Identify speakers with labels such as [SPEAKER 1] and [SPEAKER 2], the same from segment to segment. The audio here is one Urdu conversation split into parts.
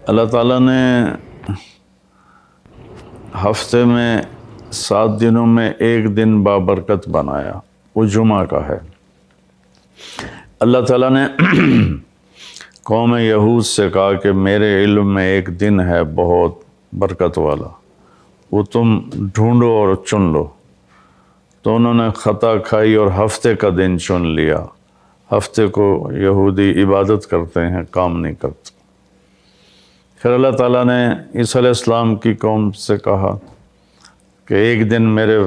[SPEAKER 1] اللہ تعالیٰ نے ہفتے میں 7 دنوں میں ایک دن بابرکت بنایا، وہ جمعہ کا ہے۔ اللہ تعالیٰ نے قوم یہود سے کہا کہ میرے علم میں ایک دن ہے بہت برکت والا، وہ تم ڈھونڈو اور چن لو۔ تو انہوں نے خطا کھائی اور ہفتے کا دن چن لیا۔ ہفتے کو یہودی عبادت کرتے ہیں، کام نہیں کرتے۔ پھر اللہ تعالیٰ نے عیسیٰ علیہ السلام کی قوم سے کہا کہ ایک دن میرے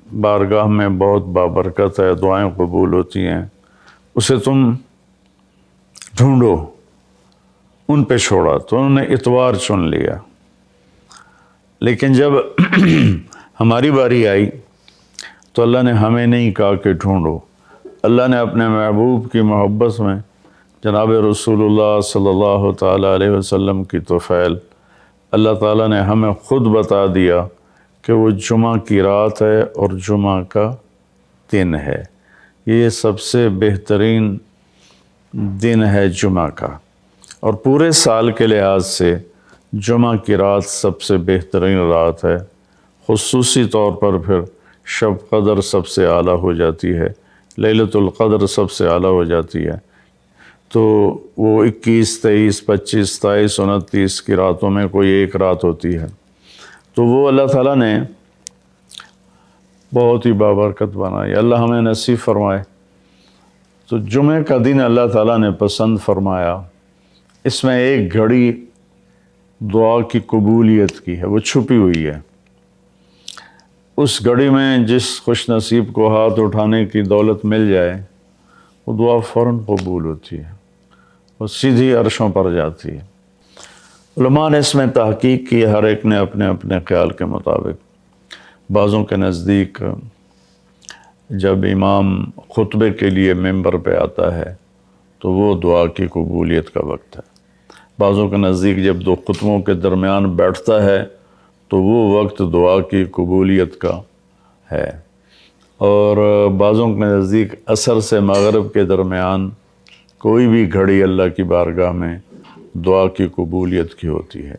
[SPEAKER 1] بارگاہ میں بہت بابرکت ہے، دعائیں قبول ہوتی ہیں، اسے تم ڈھونڈو۔ ان پہ چھوڑا تو انہوں نے اتوار چن لیا۔ لیکن جب ہماری باری آئی تو اللہ نے ہمیں نہیں کہا کہ ڈھونڈو۔ اللہ نے اپنے محبوب کی محبت میں جناب رسول اللہ صلی اللہ تعالیٰ علیہ وسلم کی طفیل اللہ تعالیٰ نے ہمیں خود بتا دیا کہ وہ جمعہ کی رات ہے اور جمعہ کا دن ہے۔ یہ سب سے بہترین دن ہے جمعہ کا، اور پورے سال کے لحاظ سے جمعہ کی رات سب سے بہترین رات ہے۔ خصوصی طور پر پھر شب قدر سب سے اعلیٰ ہو جاتی ہے، لیلۃ القدر سب سے اعلیٰ ہو جاتی ہے۔ تو وہ 21، 23، 25، 27، 29 کی راتوں میں کوئی ایک رات ہوتی ہے، تو وہ اللہ تعالیٰ نے بہت ہی بابرکت بنائی۔ اللہ ہمیں نصیب فرمائے۔ تو جمعہ کا دن اللہ تعالیٰ نے پسند فرمایا۔ اس میں ایک گھڑی دعا کی قبولیت کی ہے، وہ چھپی ہوئی ہے۔ اس گھڑی میں جس خوش نصیب کو ہاتھ اٹھانے کی دولت مل جائے، وہ دعا فوراً قبول ہوتی ہے، وہ سیدھی عرشوں پر جاتی ہے۔ علماء نے اس میں تحقیق کی، ہر ایک نے اپنے اپنے خیال کے مطابق۔ بعضوں کے نزدیک جب امام خطبے کے لیے ممبر پہ آتا ہے تو وہ دعا کی قبولیت کا وقت ہے۔ بعضوں کے نزدیک جب دو خطبوں کے درمیان بیٹھتا ہے تو وہ وقت دعا کی قبولیت کا ہے۔ اور بعضوں کے نزدیک عصر سے مغرب کے درمیان کوئی بھی گھڑی اللہ کی بارگاہ میں دعا کی قبولیت کی ہوتی ہے۔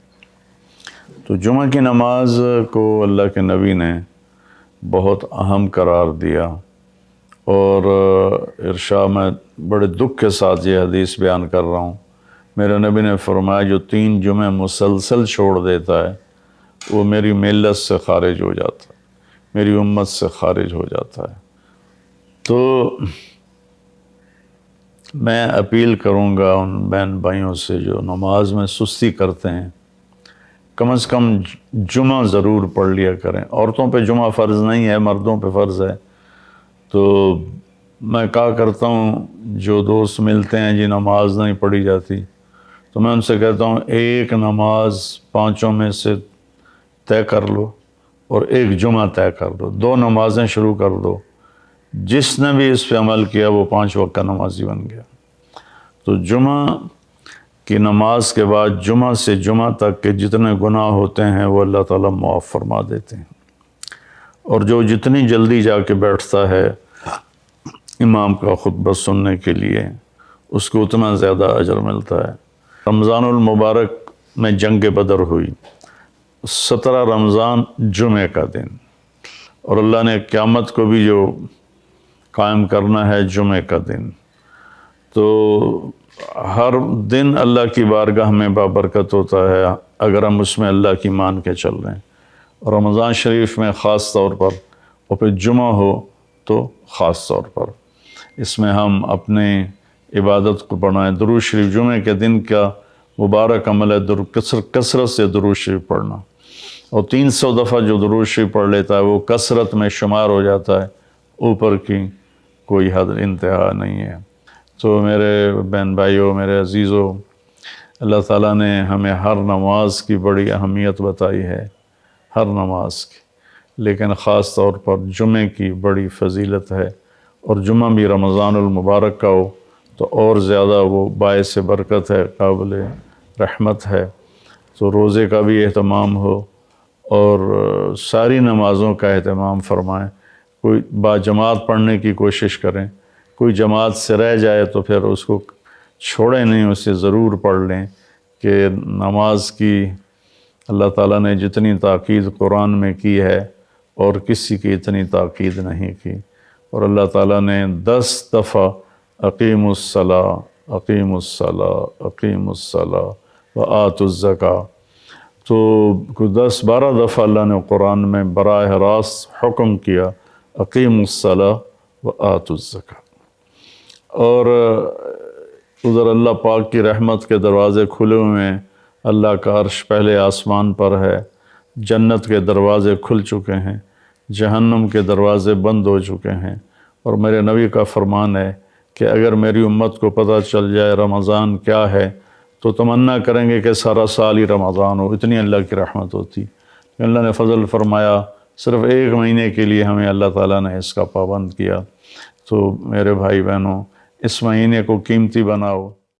[SPEAKER 1] تو جمعہ کی نماز کو اللہ کے نبی نے بہت اہم قرار دیا، اور ارشاد میں بڑے دکھ کے ساتھ یہ حدیث بیان کر رہا ہوں۔ میرے نبی نے فرمایا جو 3 جمعے مسلسل چھوڑ دیتا ہے وہ میری ملت سے خارج ہو جاتا ہے، میری امت سے خارج ہو جاتا ہے۔ تو میں اپیل کروں گا ان بہن بھائیوں سے جو نماز میں سستی کرتے ہیں، کم از کم جمعہ ضرور پڑھ لیا کریں۔ عورتوں پہ جمعہ فرض نہیں ہے، مردوں پہ فرض ہے۔ تو میں کہا کرتا ہوں جو دوست ملتے ہیں جی نماز نہیں پڑھی جاتی، تو میں ان سے کہتا ہوں ایک نماز 5 میں سے طے کر لو اور ایک جمعہ طے کر دو، 2 نمازیں شروع کر دو۔ جس نے بھی اس پہ عمل کیا وہ 5 وقت کا نمازی بن گیا۔ تو جمعہ کی نماز کے بعد جمعہ سے جمعہ تک کے جتنے گناہ ہوتے ہیں وہ اللہ تعالیٰ معاف فرما دیتے ہیں، اور جو جتنی جلدی جا کے بیٹھتا ہے امام کا خطبہ سننے کے لیے اس کو اتنا زیادہ اجر ملتا ہے۔ رمضان المبارک میں جنگ بدر ہوئی، 17 رمضان جمعہ کا دن، اور اللہ نے قیامت کو بھی جو قائم کرنا ہے جمعہ کا دن۔ تو ہر دن اللہ کی بارگاہ میں بابرکت ہوتا ہے اگر ہم اس میں اللہ کی مان کے چل رہے ہیں، اور رمضان شریف میں خاص طور پر، اور پھر جمعہ ہو تو خاص طور پر اس میں ہم اپنے عبادت کو بڑھائیں۔ درود شریف جمعہ کے دن کا مبارک عمل ہے کثرت سے درود شریف پڑھنا، اور 300 دفعہ جو درود شریف پڑھ لیتا ہے وہ کثرت میں شمار ہو جاتا ہے، اوپر کی کوئی حد انتہا نہیں ہے۔ تو میرے بہن بھائیوں، میرے عزیزوں، اللہ تعالیٰ نے ہمیں ہر نماز کی بڑی اہمیت بتائی ہے، ہر نماز کی، لیکن خاص طور پر جمعے کی بڑی فضیلت ہے، اور جمعہ بھی رمضان المبارک کا ہو تو اور زیادہ وہ باعث برکت ہے، قابل رحمت ہے۔ تو روزے کا بھی اہتمام ہو اور ساری نمازوں کا اہتمام فرمائیں، کوئی باجماعت پڑھنے کی کوشش کریں، کوئی جماعت سے رہ جائے تو پھر اس کو چھوڑیں نہیں، اسے ضرور پڑھ لیں، کہ نماز کی اللہ تعالیٰ نے جتنی تاکید قرآن میں کی ہے اور کسی کی اتنی تاکید نہیں کی، اور اللہ تعالیٰ نے 10 دفعہ اقیم الصلاۃ اقیم الصلاۃ اقیم الصلاۃ وآتوا الزکاۃ، تو 10-12 دفعہ اللہ نے قرآن میں براہ راست حکم کیا اقیم الصلاۃ وآتوا الزکاۃ۔ اور ادھر اللہ پاک کی رحمت کے دروازے کھلے ہوئے ہیں، اللہ کا عرش پہلے آسمان پر ہے، جنت کے دروازے کھل چکے ہیں، جہنم کے دروازے بند ہو چکے ہیں، اور میرے نبی کا فرمان ہے کہ اگر میری امت کو پتہ چل جائے رمضان کیا ہے تو تمنا کریں گے کہ سارا سال ہی رمضان ہو، اتنی اللہ کی رحمت ہوتی۔ اللہ نے فضل فرمایا، صرف 1 مہینے کے لیے ہمیں اللہ تعالیٰ نے اس کا پابند کیا۔ تو میرے بھائی بہنوں، اس مہینے کو قیمتی بناؤ۔